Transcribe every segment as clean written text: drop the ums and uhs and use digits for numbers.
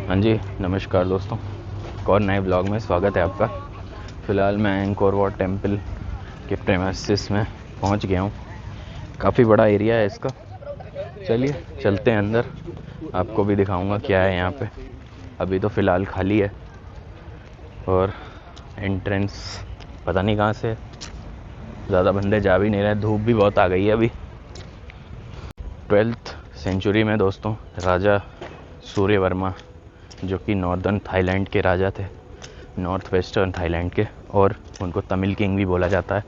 हाँ जी, नमस्कार दोस्तों, एक और नए ब्लॉग में स्वागत है आपका। फ़िलहाल मैं एंकोर वॉट टेम्पल के प्रेमिसेस में पहुंच गया हूं। काफ़ी बड़ा एरिया है इसका। चलिए चलते हैं अंदर, आपको भी दिखाऊंगा क्या है यहाँ पे। अभी तो फ़िलहाल खाली है और एंट्रेंस पता नहीं कहाँ से है। ज़्यादा बंदे जा भी नहीं रहे, धूप भी बहुत आ गई है अभी। 12th सेंचुरी में दोस्तों राजा सूर्यवर्मा, जो कि नॉर्दर्न थाईलैंड के राजा थे, नॉर्थ वेस्टर्न थाईलैंड के, और उनको तमिल किंग भी बोला जाता है।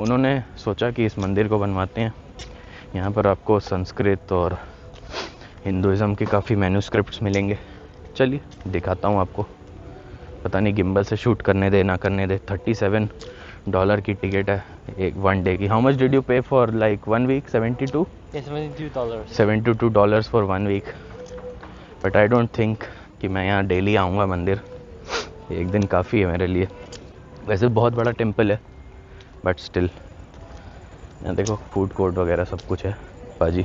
उन्होंने सोचा कि इस मंदिर को बनवाते हैं। यहाँ पर आपको संस्कृत और हिंदुज़म के काफ़ी मैन्यूस्क्रिप्ट्स मिलेंगे। चलिए दिखाता हूँ आपको। पता नहीं गिम्बल से शूट करने दे ना करने दे। $37 की टिकट है एक 1 डे की। How much did you pay for like 1 week? 72? $72 फॉर 1 वीक। बट आई डोंट थिंक कि मैं यहाँ डेली आऊँगा मंदिर। एक दिन काफ़ी है मेरे लिए। वैसे बहुत बड़ा टेम्पल है बट स्टिल। यहाँ देखो फूड कोर्ट वगैरह सब कुछ है पाजी,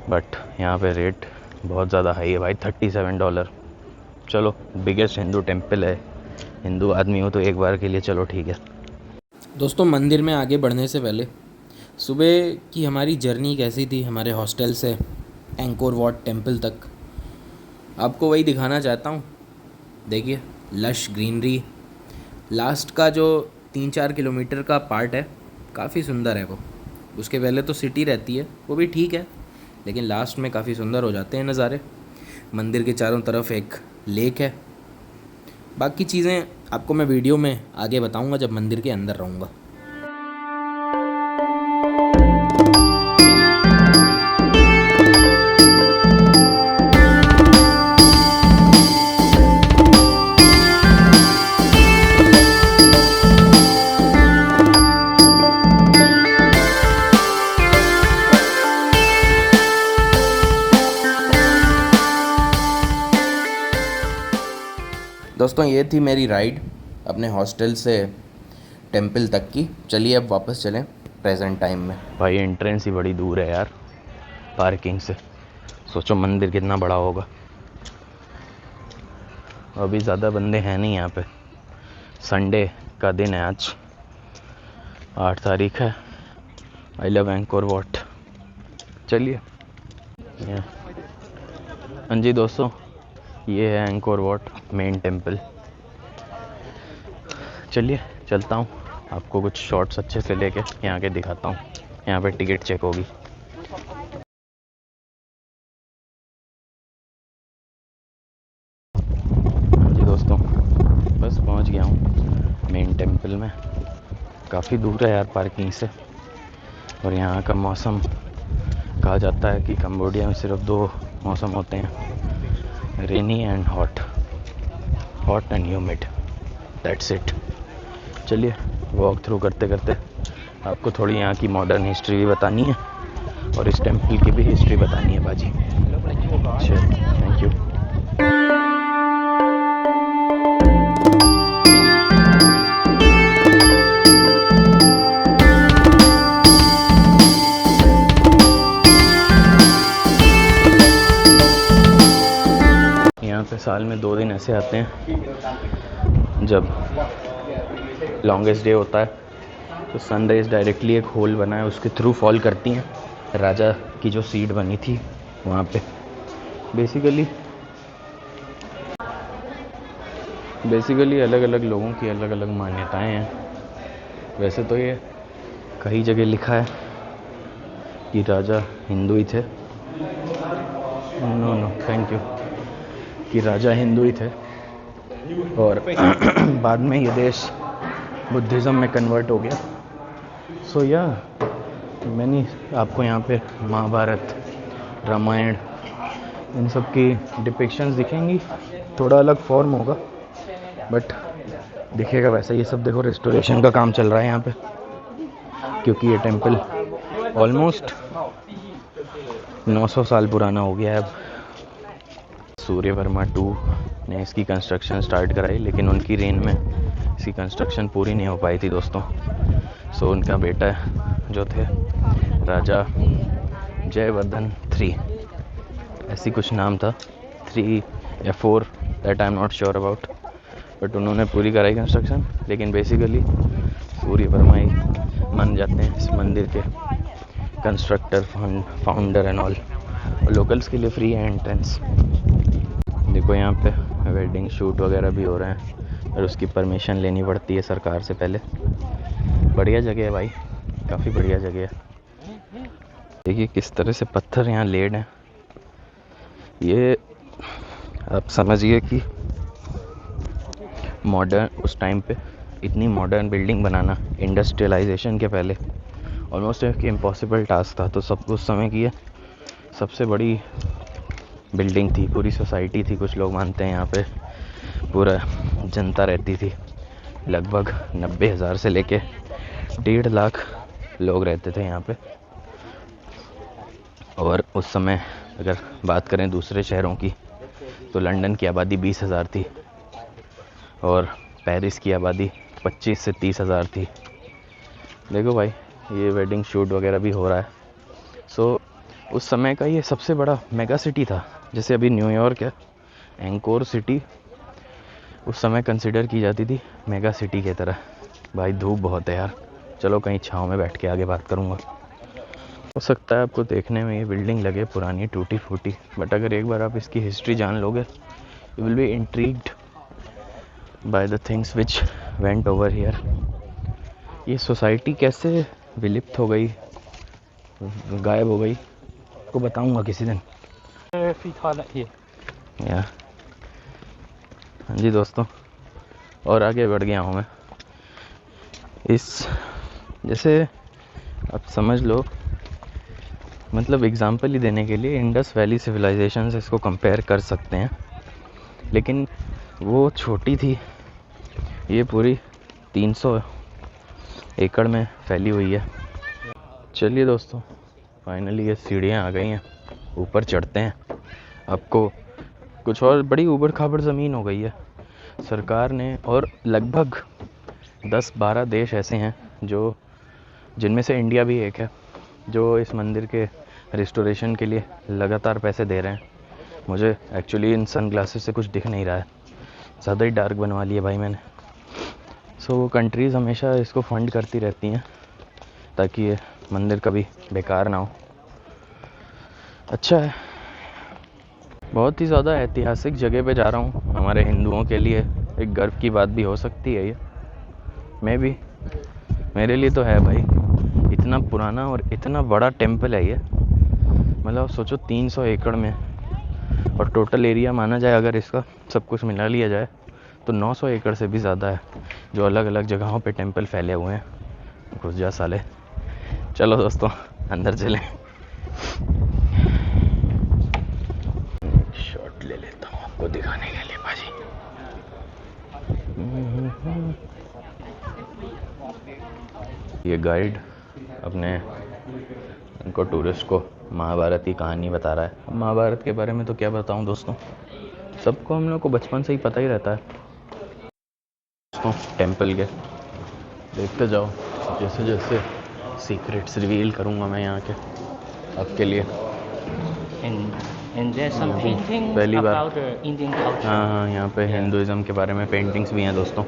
बट यहाँ पे रेट बहुत ज़्यादा हाई है भाई। $37। चलो, बिगेस्ट हिंदू टेम्पल है, हिंदू आदमी हो तो एक बार के लिए चलो ठीक है। दोस्तों, मंदिर में आगे बढ़ने से पहले सुबह की हमारी जर्नी कैसी थी हमारे हॉस्टल से एंकोर वॉट टेम्पल तक, आपको वही दिखाना चाहता हूँ। देखिए, लश ग्रीनरी। लास्ट का जो 3-4 किलोमीटर का पार्ट है काफ़ी सुंदर है वो। उसके पहले तो सिटी रहती है, वो भी ठीक है, लेकिन लास्ट में काफ़ी सुंदर हो जाते हैं नज़ारे। मंदिर के चारों तरफ एक लेक है। बाकी चीज़ें आपको मैं वीडियो में आगे बताऊंगा जब मंदिर के अंदर रहूँगा। दोस्तों, ये थी मेरी राइड अपने हॉस्टल से टेम्पल तक की। चलिए अब वापस चलें प्रेजेंट टाइम में। भाई एंट्रेंस ही बड़ी दूर है यार पार्किंग से। सोचो मंदिर कितना बड़ा होगा। अभी ज़्यादा बंदे हैं नहीं यहाँ पे। संडे का दिन है आज, 8 तारीख है। I love anchor what. चलिए, हाँ जी दोस्तों, ये है एंकोर वॉट मेन टेम्पल। चलिए चलता हूँ, आपको कुछ शॉट्स अच्छे से लेके यहाँ के दिखाता हूँ। यहाँ पे टिकट चेक होगी। हाँ जी दोस्तों, बस पहुँच गया हूँ मेन टेम्पल में। काफ़ी दूर है यार पार्किंग से। और यहाँ का मौसम, कहा जाता है कि कंबोडिया में सिर्फ 2 मौसम होते हैं, rainy and hot. Hot and humid, that's it. चलिए वॉक थ्रू करते करते आपको थोड़ी यहाँ की मॉडर्न हिस्ट्री भी बतानी है और इस टेम्पल की भी हिस्ट्री बतानी है बाजी। चलो, थैंक यू। यहाँ पे साल में 2 दिन ऐसे आते हैं जब लॉन्गेस्ट डे होता है, तो सनराइज़ डायरेक्टली एक होल बना है उसके थ्रू फॉल करती हैं। राजा की जो सीट बनी थी वहाँ पे बेसिकली अलग अलग लोगों की अलग अलग मान्यताएं हैं। वैसे तो ये कई जगह लिखा है कि राजा हिंदू ही थे। No thank you. कि राजा हिंदू ही थे और बाद में ये देश बुद्धिज़्म में कन्वर्ट हो गया। सो या मैंने आपको यहाँ पे महाभारत, रामायण, इन सब की डिपिक्शंस दिखेंगी। थोड़ा अलग फॉर्म होगा बट दिखेगा वैसा। ये सब देखो, रेस्टोरेशन का काम चल रहा है यहाँ पे, क्योंकि ये टेम्पल ऑलमोस्ट 900 साल पुराना हो गया है अब। सूर्यवर्मा 2 ने इसकी कंस्ट्रक्शन स्टार्ट कराई, लेकिन उनकी रेन में इसकी कंस्ट्रक्शन पूरी नहीं हो पाई थी दोस्तों। सो उनका बेटा जो थे राजा जयवर्धन 3, ऐसी कुछ नाम था, 3 या 4, that I am not sure about, but उन्होंने पूरी कराई कंस्ट्रक्शन। लेकिन बेसिकली सूर्य वर्मा ही मान जाते हैं इस मंदिर के constructor, founder and all. Locals के लिए फ्री है एंट्रेंस। देखो यहाँ पे वेडिंग शूट वगैरह भी हो रहे हैं और उसकी परमिशन लेनी पड़ती है सरकार से पहले। बढ़िया जगह है भाई, काफ़ी बढ़िया जगह है। देखिए किस तरह से पत्थर यहाँ लेड हैं। ये आप समझिए कि मॉडर्न, उस टाइम पे इतनी मॉडर्न बिल्डिंग बनाना इंडस्ट्रियलाइजेशन के पहले ऑलमोस्ट एक इम्पॉसिबल टास्क था। तो सब उस समय की सबसे बड़ी बिल्डिंग थी, पूरी सोसाइटी थी। कुछ लोग मानते हैं यहाँ पे पूरा जनता रहती थी। लगभग 90,000 से लेके 1.5 लाख लोग रहते थे यहाँ पे। और उस समय अगर बात करें दूसरे शहरों की तो लंदन की आबादी 20,000 थी और पेरिस की आबादी 25 से 30,000 थी। देखो भाई ये वेडिंग शूट वगैरह भी हो रहा है। सो उस समय का ये सबसे बड़ा मेगा सिटी था। जैसे अभी न्यूयॉर्क है, एंकोर सिटी उस समय कंसिडर की जाती थी मेगा सिटी की तरह। भाई धूप बहुत है यार, चलो कहीं छाँव में बैठ के आगे बात करूँगा। हो सकता है आपको देखने में ये बिल्डिंग लगे पुरानी टूटी फूटी, बट अगर एक बार आप इसकी हिस्ट्री जान लोगे you will be intrigued by the things which went over here. ये सोसाइटी कैसे विलुप्त हो गई, गायब हो गई, आपको बताऊंगा किसी दिन। या हाँ जी दोस्तों, और आगे बढ़ गया हूँ मैं। इस जैसे आप समझ लो, मतलब एग्जांपल ही देने के लिए इंडस वैली सिविलाइजेशन से इसको कंपेयर कर सकते हैं। लेकिन वो छोटी थी, ये पूरी 300 एकड़ में फैली हुई है। चलिए दोस्तों, फाइनली ये सीढ़ियाँ आ गई हैं, ऊपर चढ़ते हैं। आपको कुछ और बड़ी ऊबड़ खाबड़ ज़मीन हो गई है सरकार ने, और लगभग 10-12 देश ऐसे हैं जो, जिनमें से इंडिया भी एक है, जो इस मंदिर के रिस्टोरेशन के लिए लगातार पैसे दे रहे हैं। मुझे एक्चुअली इन सन ग्लासेस से कुछ दिख नहीं रहा है, ज़्यादा ही डार्क बनवा लिया भाई मैंने। सो वो कंट्रीज़ हमेशा इसको फंड करती रहती हैं ताकि ये मंदिर कभी बेकार ना हो। अच्छा है, बहुत ही ज़्यादा ऐतिहासिक जगह पे जा रहा हूँ। हमारे हिंदुओं के लिए एक गर्व की बात भी हो सकती है ये, मैं भी, मेरे लिए तो है भाई। इतना पुराना और इतना बड़ा टेम्पल है ये, मतलब सोचो 300 एकड़ में, और टोटल एरिया माना जाए अगर इसका सब कुछ मिला लिया जाए तो 900 एकड़ से भी ज़्यादा है, जो अलग अलग जगहों पे टेम्पल फैले हुए हैं। घुस जा साले। चलो दोस्तों अंदर चलें। शॉट ले लेता हूँ आपको दिखाने के लिए भाजी। ये गाइड अपने उनको टूरिस्ट को महाभारत की कहानी बता रहा है। महाभारत के बारे में तो क्या बताऊं दोस्तों, सबको हम लोग को बचपन से ही पता ही रहता है। दोस्तों टेम्पल के देखते जाओ, जैसे जैसे सीक्रेट्स रिवील करूंगा मैं यहाँ के आपके लिए। And there's some painting पहली बार, about the Indian culture. हाँ यहाँ पे हिंदुज़म के बारे में पेंटिंग्स भी हैं दोस्तों।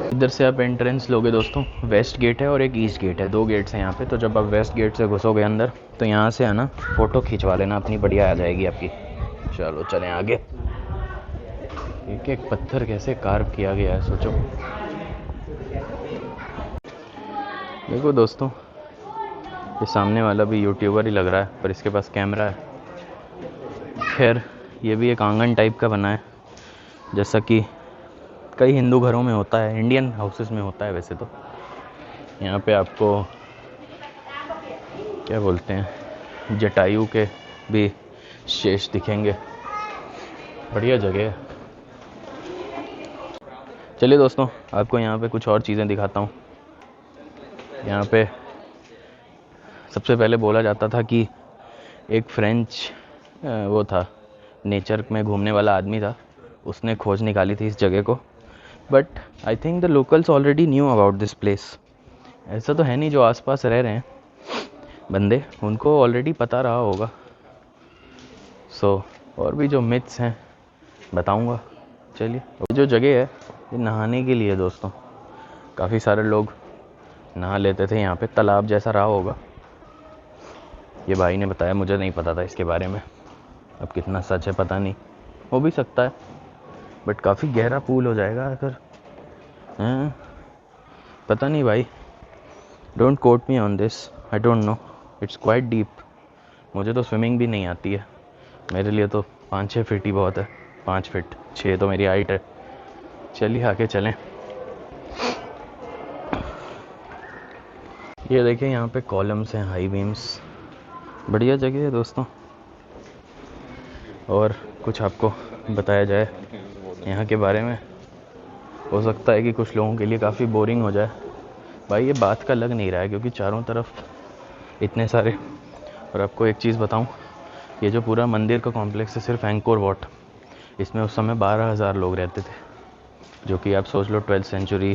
इधर से आप एंट्रेंस लोगे दोस्तों, वेस्ट गेट है और एक ईस्ट गेट है, 2 गेट्स हैं यहाँ पे। तो जब आप वेस्ट गेट से घुसोगे अंदर तो यहाँ से आना, फ़ोटो खिंचवा लेना अपनी, बढ़िया आ जाएगी आपकी। चलो चलें आगे। एक एक पत्थर कैसे कार्व किया गया है सोचो। देखो दोस्तों, ये सामने वाला भी यूट्यूबर ही लग रहा है, पर इसके पास कैमरा है। खैर ये भी एक आंगन टाइप का बना है, जैसा कि कई हिंदू घरों में होता है, इंडियन हाउसेस में होता है वैसे तो। यहाँ पे आपको क्या बोलते हैं, जटायु के भी शेष दिखेंगे। बढ़िया जगह है। चलिए दोस्तों, आपको यहाँ पे कुछ और चीज़ें दिखाता हूँ। यहाँ पे सबसे पहले बोला जाता था कि एक फ्रेंच वो था, नेचर में घूमने वाला आदमी था, उसने खोज निकाली थी इस जगह को। But I think the locals already knew about this place. ऐसा तो है नहीं, जो आसपास रह रहे हैं बंदे, उनको ऑलरेडी पता रहा होगा। सो और भी जो मिथ्स हैं बताऊंगा। चलिए, जो जगह है ये नहाने के लिए दोस्तों, काफ़ी सारे लोग नहा लेते थे यहाँ पे, तालाब जैसा रहा होगा, ये भाई ने बताया, मुझे नहीं पता था इसके बारे में। अब कितना सच है पता नहीं, हो भी सकता है, बट काफ़ी गहरा पूल हो जाएगा अगर, हाँ पता नहीं भाई, don't quote me on this, I don't know, it's quite deep. मुझे तो स्विमिंग भी नहीं आती है, मेरे लिए तो 5-6 फीट ही बहुत है, 5 फीट 6 तो मेरी हाइट है। चलिए आगे चलें। ये देखिए यहाँ पे कॉलम्स हैं, हाई बीम्स, बढ़िया जगह है दोस्तों। और कुछ आपको बताया जाए यहाँ के बारे में, हो सकता है कि कुछ लोगों के लिए काफ़ी बोरिंग हो जाए। भाई ये बात का लग नहीं रहा है क्योंकि चारों तरफ इतने सारे। और आपको एक चीज़ बताऊं, ये जो पूरा मंदिर का कॉम्प्लेक्स है सिर्फ एंकोर वॉट, इसमें उस समय 12,000 लोग रहते थे, जो कि आप सोच लो 12th सेंचुरी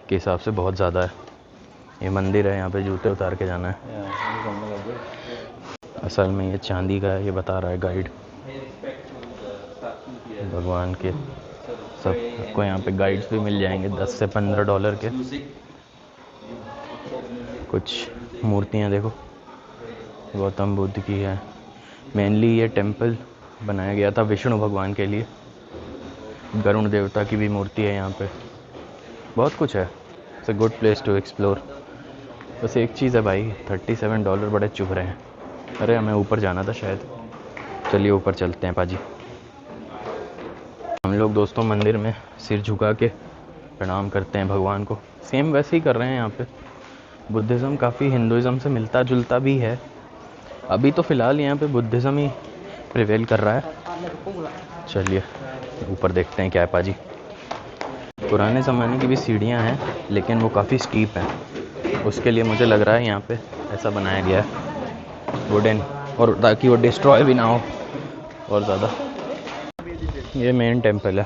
के हिसाब से बहुत ज़्यादा है। ये मंदिर है, यहाँ पे जूते उतार के जाना है। असल में ये चांदी का है, ये बता रहा है गाइड। भगवान के सब आपको यहाँ पे गाइड्स भी मिल जाएंगे $10 से $15 के। कुछ मूर्तियाँ देखो, गौतम बुद्ध की है। मेनली ये टेम्पल बनाया गया था विष्णु भगवान के लिए। गरुण देवता की भी मूर्ति है यहाँ पे, बहुत कुछ है। It's a good place to explore. बस एक चीज़ है भाई, $37 बड़े चुभ रहे हैं। अरे हमें ऊपर जाना था शायद, चलिए ऊपर चलते हैं पाजी। हम लोग दोस्तों मंदिर में सिर झुका के प्रणाम करते हैं भगवान को, सेम वैसे ही कर रहे हैं यहाँ पे। बुद्धिज़्म काफ़ी हिंदुज़्म से मिलता जुलता भी है। अभी तो फ़िलहाल यहाँ पे बुद्धिज़्म ही प्रिवेल कर रहा है। चलिए ऊपर देखते हैं क्या है पाजी। पुराने ज़माने की भी सीढ़ियाँ हैं, लेकिन वो काफ़ी स्टीप हैं। उसके लिए मुझे लग रहा है यहाँ पे ऐसा बनाया गया है वुडन, और ताकि वो डिस्ट्रॉय भी ना हो और ज़्यादा। ये मेन टेम्पल है।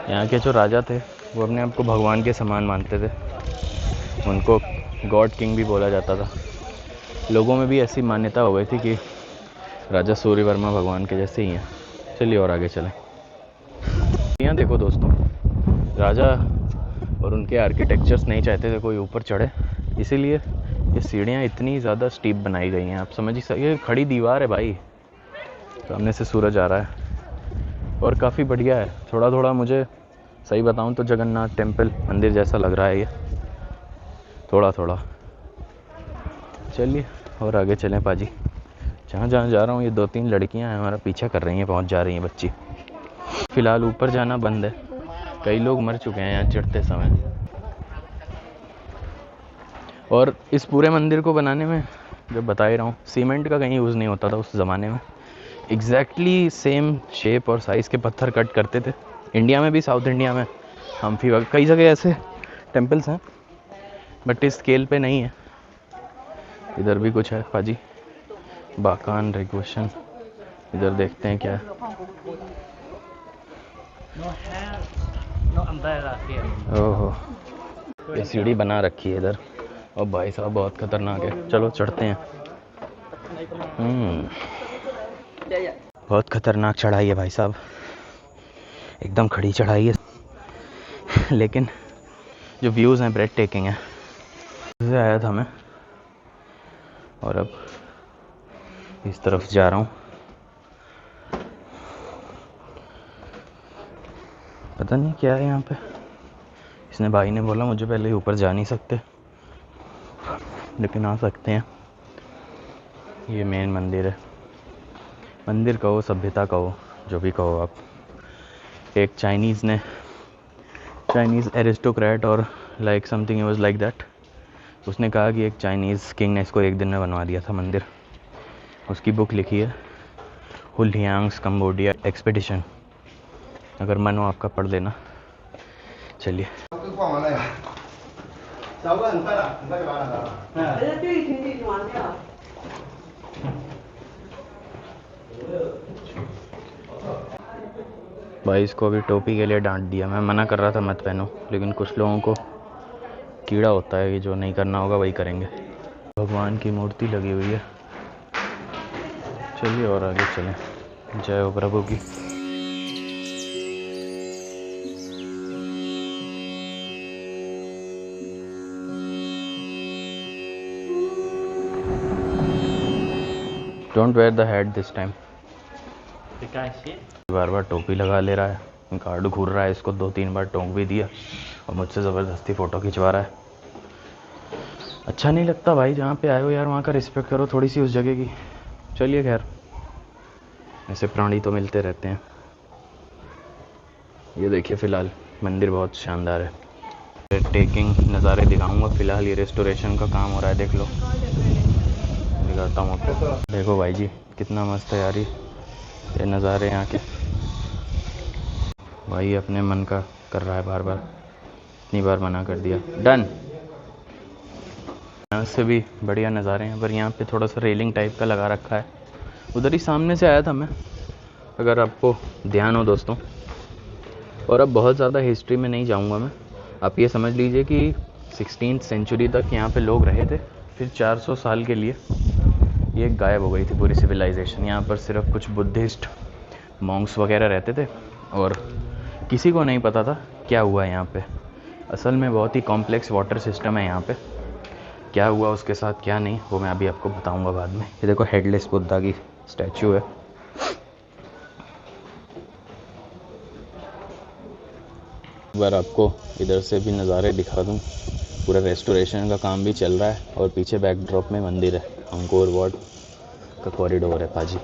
यहाँ के जो राजा थे वो अपने आप को भगवान के समान मानते थे, उनको गॉड किंग भी बोला जाता था। लोगों में भी ऐसी मान्यता हो गई थी कि राजा सूर्यवर्मा भगवान के जैसे ही हैं। चलिए और आगे चलें। यहाँ देखो दोस्तों, राजा और उनके आर्किटेक्चर्स नहीं चाहते थे कोई ऊपर चढ़े, इसीलिए ये सीढ़ियाँ इतनी ज़्यादा स्टीप बनाई गई हैं। आप समझ ही ये खड़ी दीवार है भाई, सामने से सूरज आ रहा है और काफ़ी बढ़िया है। थोड़ा थोड़ा मुझे सही बताऊँ तो जगन्नाथ टेम्पल मंदिर जैसा लग रहा है ये, थोड़ा थोड़ा। चलिए और आगे चलें पाजी। जहाँ जहाँ जा रहा हूँ ये 2-3 लड़कियाँ हैं, हमारा पीछा कर रही हैं, पहुँच जा रही हैं बच्ची। फ़िलहाल ऊपर जाना बंद है, कई लोग मर चुके हैं यहाँ चढ़ते समय। और इस पूरे मंदिर को बनाने में, जब बता ही रहा हूँ, सीमेंट का कहीं यूज़ नहीं होता था उस ज़माने में। एग्जैक्टली सेम शेप और साइज़ के पत्थर कट करते थे। इंडिया में भी, साउथ इंडिया में, हम्फी वगैरह कई जगह ऐसे टेम्पल्स हैं, बट इस स्केल पे नहीं है। इधर भी कुछ है पाजी, बाकान रेगुएशन। इधर देखते हैं क्या है। ओहो, ये सीढ़ी बना रखी है इधर, और भाई साहब बहुत खतरनाक है। चलो चढ़ते हैं। बहुत खतरनाक चढ़ाई है भाई साहब, एकदम खड़ी चढ़ाई है, लेकिन जो व्यूज़ हैं ब्रेड टेकिंग है। से आया था मैं और अब इस तरफ जा रहा हूँ। पता नहीं क्या है यहाँ पे। इसने भाई ने बोला मुझे पहले ऊपर जा नहीं सकते, लेकिन आ सकते हैं। ये मेन मंदिर है। मंदिर कहो, सभ्यता कहो, जो भी कहो आप। एक चाइनीज़ एरिस्टोक्रेट और like something was like that, उसने कहा कि एक चाइनीज़ किंग ने इसको एक दिन में बनवा दिया था मंदिर। उसकी बुक लिखी है हुलियांग्स कंबोडिया एक्सपेडिशन, अगर मन हो आपका पढ़ लेना। चलिए भाई, इसको अभी टोपी के लिए डांट दिया। मैं मना कर रहा था मत पहनो, लेकिन कुछ लोगों को कीड़ा होता है कि जो नहीं करना होगा वही करेंगे। भगवान की मूर्ति लगी हुई है। चलिए और आगे चलें। जय हो प्रभु की। Don't wear the head this time. The guy here. बार बार टोपी लगा ले रहा है, गार्ड घूर रहा है, इसको 2-3 बार टोंक भी दिया और मुझसे ज़बरदस्ती फ़ोटो खिंचवा रहा है। अच्छा नहीं लगता भाई, जहाँ पे आए हो यार वहाँ का रिस्पेक्ट करो थोड़ी सी उस जगह की। चलिए खैर, ऐसे प्राणी तो मिलते रहते हैं। ये देखिए फ़िलहाल मंदिर बहुत शानदार है। टेकिंग नज़ारे दिखाऊंगा। फ़िलहाल ये रेस्टोरेशन का काम हो रहा है, देख लो, दिखाता हूँ आपको। देखो भाई जी कितना मस्त है यार ये नज़ारे यहाँ के। भाई अपने मन का कर रहा है बार बार, इतनी बार मना कर दिया। डन। यहाँ से भी बढ़िया नज़ारे हैं, पर यहाँ पे थोड़ा सा रेलिंग टाइप का लगा रखा है। उधर ही सामने से आया था मैं, अगर आपको ध्यान हो दोस्तों। और अब बहुत ज़्यादा हिस्ट्री में नहीं जाऊँगा मैं। आप ये समझ लीजिए कि 16th सेंचुरी तक यहाँ पे लोग रहे थे, फिर 400 साल के लिए ये गायब हो गई थी पूरी सिविलाइजेशन। यहाँ पर सिर्फ कुछ बुद्धिस्ट मॉन्क्स वगैरह रहते थे और किसी को नहीं पता था क्या हुआ है यहाँ पे। असल में बहुत ही कॉम्प्लेक्स वाटर सिस्टम है यहाँ पे। क्या हुआ उसके साथ क्या नहीं, वो मैं अभी आपको बताऊंगा बाद में। ये देखो हेडलेस बुद्धा की स्टैचू है। एक बार आपको इधर से भी नज़ारे दिखा दूँ। पूरा रेस्टोरेशन का काम भी चल रहा है और पीछे बैकड्रॉप में मंदिर है। अंकोर वाट का कॉरिडोर है पाजी।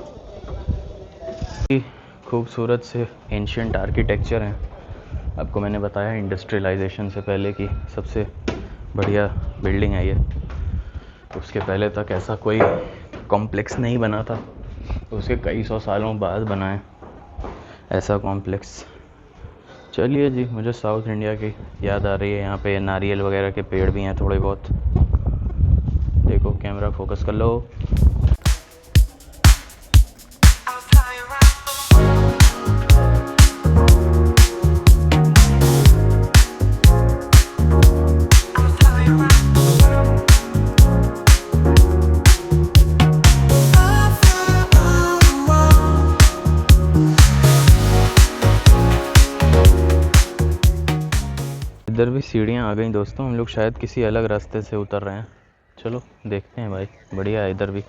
खूबसूरत से एंशियंट आर्किटेक्चर हैं। आपको मैंने बताया इंडस्ट्रियलाइजेशन से पहले की सबसे बढ़िया बिल्डिंग है ये। उसके पहले तक ऐसा कोई कॉम्प्लेक्स नहीं बना था, उसके कई सौ सालों बाद बना है ऐसा कॉम्प्लेक्स। चलिए जी, मुझे साउथ इंडिया की याद आ रही है। यहाँ पे नारियल वगैरह के पेड़ भी हैं थोड़े बहुत। देखो कैमरा फोकस कर लो। इधर भी सीढ़ियाँ आ गई दोस्तों, हम लोग शायद किसी अलग रास्ते से उतर रहे हैं। चलो देखते हैं भाई, बढ़िया है इधर भी।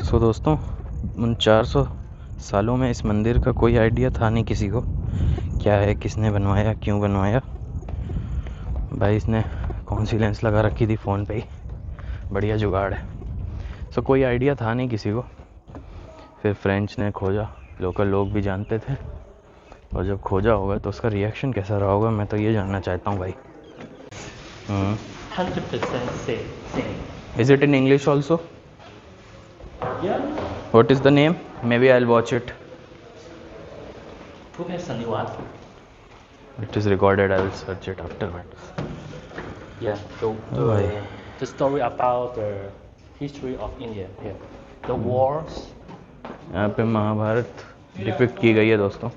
सो दोस्तों, उन 400 सालों में इस मंदिर का कोई आइडिया था नहीं किसी को, क्या है, किसने बनवाया, क्यों बनवाया। भाई इसने कौन सी लेंस लगा रखी थी फ़ोन पे ही, बढ़िया जुगाड़ है। सो कोई आइडिया था नहीं किसी को। फिर फ्रेंच ने खोजा, लोकल लोग भी जानते थे, और जब खोजा होगा तो उसका रिएक्शन कैसा रहा होगा, मैं तो ये जानना चाहता हूँ भाई। 100% same. Is it in English also? Yeah. What is the name? Maybe I'll watch it. Professor Niwas. It is recorded. I will search it afterwards. Yeah. The story about the history of India here. The wars. यहाँ पे Mahabharat depict की गई है दोस्तों।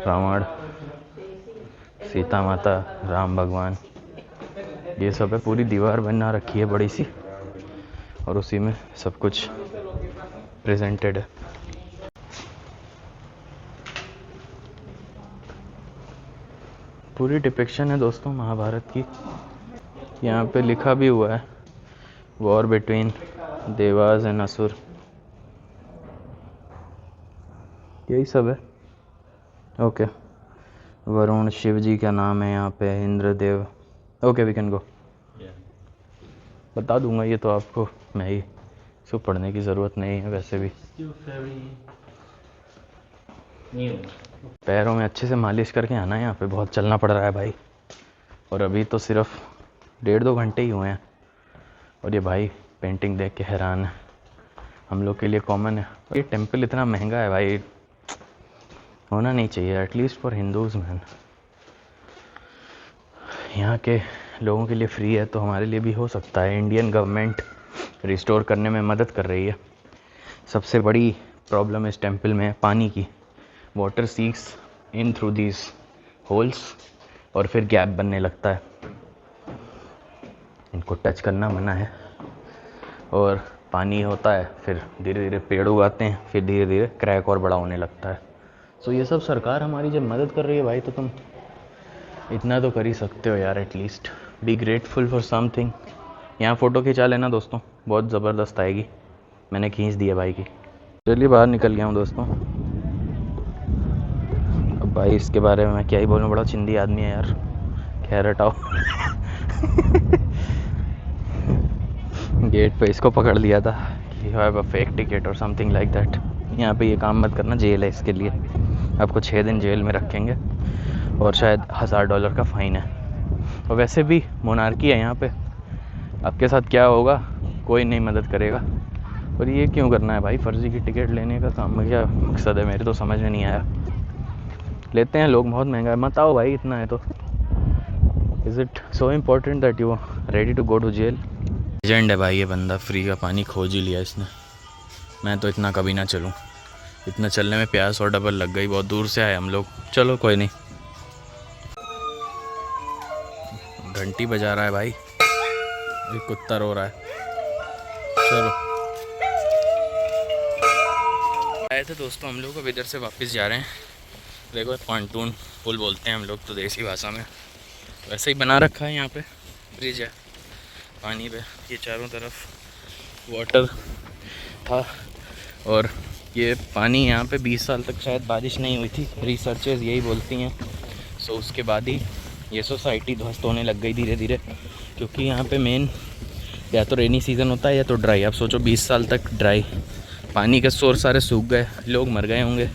रावण, सीता माता, राम भगवान, ये सब है। पूरी दीवार बना रखी है बड़ी सी, और उसी में सब कुछ प्रेजेंटेड है। पूरी डिपिक्शन है दोस्तों महाभारत की। यहाँ पे लिखा भी हुआ है वॉर बिटवीन देवास एंड असुर, यही सब है। ओके, वरुण शिव जी का नाम है यहाँ पे, Indradev. Okay we can go. बता दूंगा ये तो आपको मैं ही, इसको पढ़ने की ज़रूरत नहीं है वैसे भी। Still very new. पैरों में अच्छे से मालिश करके आना है, यहाँ पे बहुत चलना पड़ रहा है भाई। और अभी तो सिर्फ 1.5-2 घंटे ही हुए हैं, और ये भाई पेंटिंग देख के हैरान है। हम लोग के लिए कॉमन है। ये टेम्पल इतना महंगा है भाई, होना नहीं चाहिए, एटलीस्ट फॉर हिंदूज़ मैन। यहाँ के लोगों के लिए फ्री है तो हमारे लिए भी हो सकता है। इंडियन गवर्नमेंट रिस्टोर करने में मदद कर रही है। सबसे बड़ी प्रॉब्लम इस टेम्पल में है पानी की। Water seeks in through these holes और फिर गैप बनने लगता है। इनको टच करना मना है, और पानी होता है, फिर धीरे धीरे पेड़ उगाते हैं, फिर धीरे धीरे क्रैक और बड़ा होने लगता है। सो ये सब सरकार हमारी जब मदद कर रही है भाई, तो तुम इतना तो कर ही सकते हो यार, at least be grateful for something. यहाँ फ़ोटो खिंचा लेना दोस्तों, बहुत ज़बरदस्त आएगी। मैंने खींच दी है भाई की। चलिए बाहर निकल गया हूँ दोस्तों। अब भाई इसके बारे में मैं क्या ही बोलूँ, बड़ा चिंदी आदमी है यार। खैर हटाओ। गेट पे इसको पकड़ लिया था कि you have a fake ticket और समथिंग लाइक दैट। यहाँ पे ये काम मत करना, जेल है इसके लिए। आपको 6 दिन जेल में रखेंगे और शायद $1000 का फ़ाइन है। और वैसे भी मोनार्की है यहाँ पे, आपके साथ क्या होगा कोई नहीं मदद करेगा। और ये क्यों करना है भाई, फर्जी की टिकट लेने का काम में क्या मकसद है, मेरे तो समझ में नहीं आया। लेते हैं लोग, बहुत महंगा है। मत आओ भाई, इतना है तो। Is it so important that you are ready to go to jail? Legend है भाई ये बंदा, फ्री का पानी खोज ही लिया इसने। मैं तो इतना कभी ना चलूँ, इतना चलने में प्यास और डबल लग गई। बहुत दूर से आए हम लोग। चलो कोई नहीं। घंटी बजा रहा है भाई, एक कुत्ता रो रहा है। चलो आए थे दोस्तों हम लोग, अब इधर से वापस जा रहे हैं। देखो पॉन्टून पुल बोलते हैं हम लोग तो देसी भाषा में, वैसे ही बना रखा है। यहाँ पे ब्रिज है पानी पे, ये चारों तरफ वाटर था। और ये पानी यहाँ पे 20 साल तक शायद बारिश नहीं हुई थी, रिसर्चर्स यही बोलती हैं। सो उसके बाद ही ये सोसाइटी ध्वस्त होने लग गई धीरे धीरे, क्योंकि यहाँ पे मेन या तो रेनी सीज़न होता है या तो ड्राई। आप सोचो 20 साल तक ड्राई, पानी के सोर्स सारे सूख गए, लोग मर गए होंगे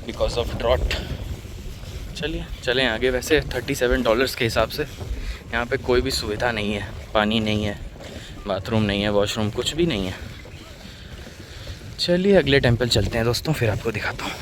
बिकॉज ऑफ ड्रॉट। चलिए चलें आगे। वैसे $37 के हिसाब से यहाँ पे कोई भी सुविधा नहीं है, पानी नहीं है, बाथरूम नहीं है, वॉशरूम कुछ भी नहीं है। चलिए अगले टेंपल चलते हैं दोस्तों, फिर आपको दिखाता हूँ।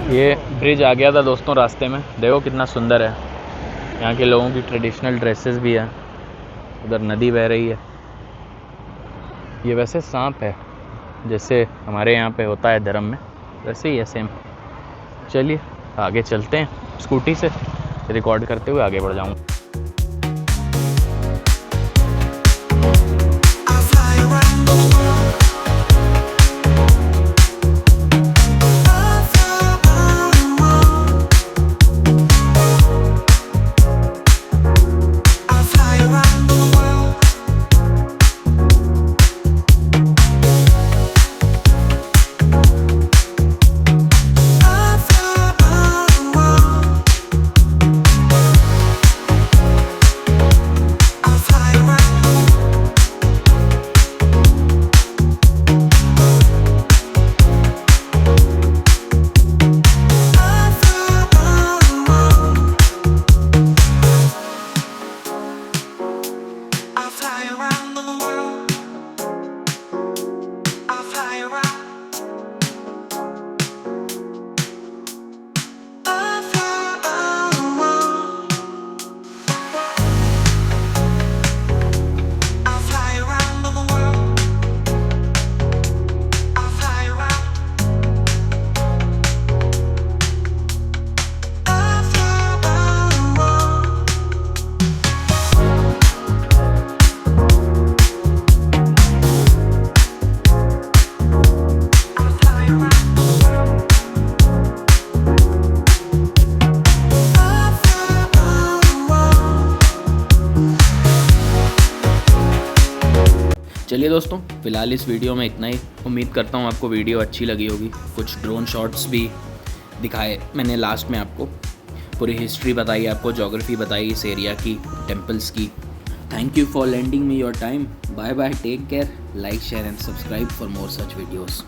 ये ब्रिज आ गया था दोस्तों रास्ते में, देखो कितना सुंदर है। यहाँ के लोगों की ट्रेडिशनल ड्रेसेस भी हैं। उधर नदी बह रही है। ये वैसे सांप है, जैसे हमारे यहाँ पे होता है धर्म में, वैसे ही है सेम। चलिए आगे चलते हैं, स्कूटी से रिकॉर्ड करते हुए आगे बढ़ जाऊँगा। चलिए दोस्तों, फ़िलहाल इस वीडियो में इतना ही। उम्मीद करता हूँ आपको वीडियो अच्छी लगी होगी। कुछ ड्रोन शॉट्स भी दिखाए मैंने लास्ट में आपको। पूरी हिस्ट्री बताई, आपको जोग्राफी बताई इस एरिया की, टेम्पल्स की। Thank you for lending me your time. Bye bye, take care, like share and subscribe for more such videos.